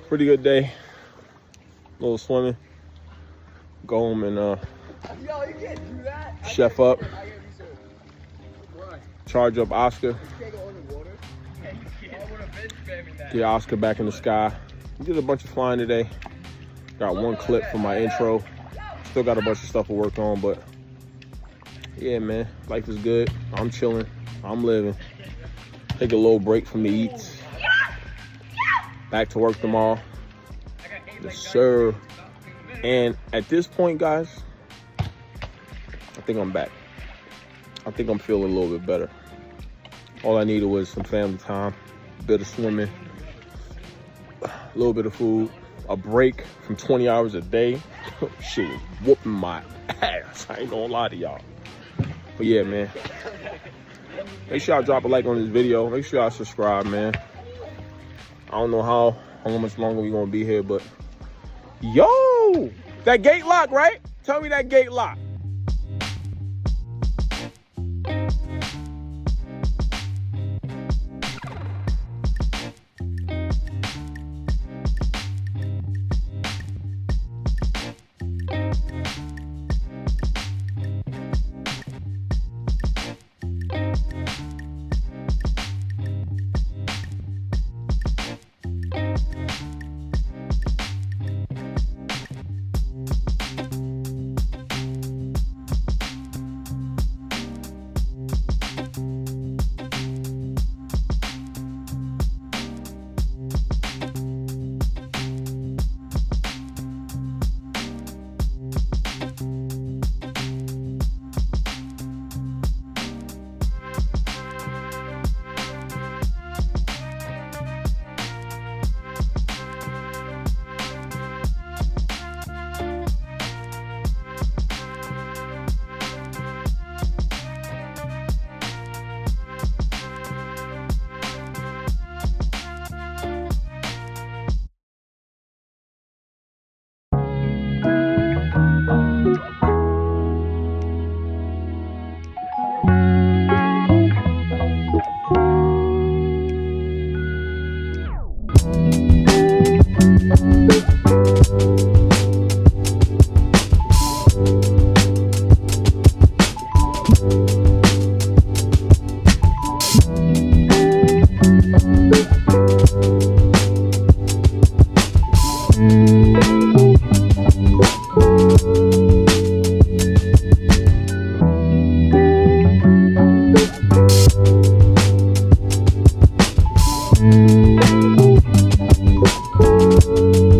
Pretty good day. A little swimming. Go home and chef up. Charge up Oscar. Get Oscar back in the sky. Did a bunch of flying today. Got one clip for my intro. Still got a bunch of stuff to work on, but yeah, man, life is good. I'm chilling. I'm living. Take a little break from the eats. Back to work tomorrow. Yes, sir. And at this point, guys, I think I'm back. I think I'm feeling a little bit better. All I needed was some family time, a bit of swimming, a little bit of food, a break from 20 hours a day. Shit was whooping my ass. I ain't gonna lie to y'all. But yeah, man. Make sure y'all drop a like on this video. Make sure y'all subscribe, man. I don't know how much longer we gonna be here, but yo, that gate lock, right? Tell me that gate lock. Thank you.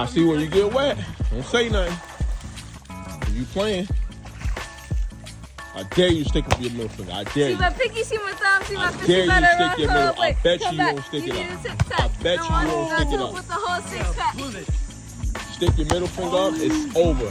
Now see when you get wet, don't say nothing. If you playing, I dare you stick up your middle finger. I dare See you. my pinky, see my thumb, see my fist. I dare you stick your middle. I bet you Come won't back. stick You it need up. a six-pack. I bet you won't stick it up. With the whole six-pack. Stick your middle finger up, it's over.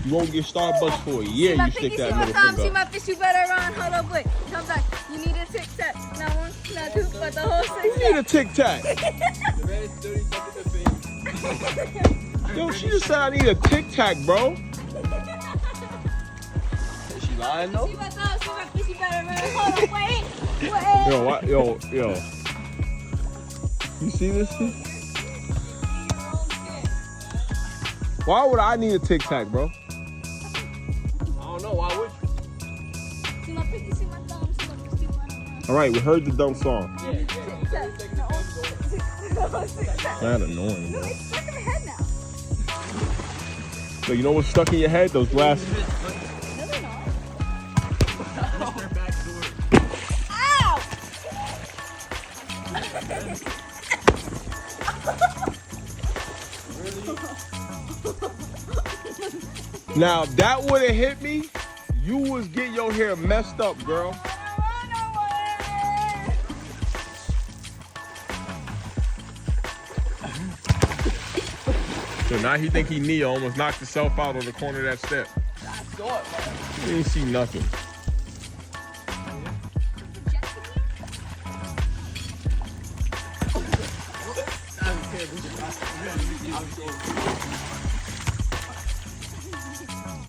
You won't get Starbucks for a year. You stick that middle See finger my up. fist, you better run. Hold up, wait. Come back. You need a tic-tac. Not one, not two, but the whole You six-pack. need a tic tac. Yo, she just said I need a tic tac, bro. Is she lying though? See my thumb, see my fist, you better run. Hold up, wait. Wait. Yo, what? Yo. You see this shit? Why would I need a tic tac, bro? I don't know. Why would you? See my pinky, see my thumb, see my fist, you better run. All right, we heard the dunk song. Tic-tac. No, six-pack. Not annoying, bro. It's stuck in my head now. So you know what's stuck in your head? Those glasses. No, they're not. Now, if that would have hit me, you was getting your hair messed up, girl. Run away. So now he think he Neo, almost knocked himself out on the corner of that step. I saw it, man. He didn't see nothing. I don't care.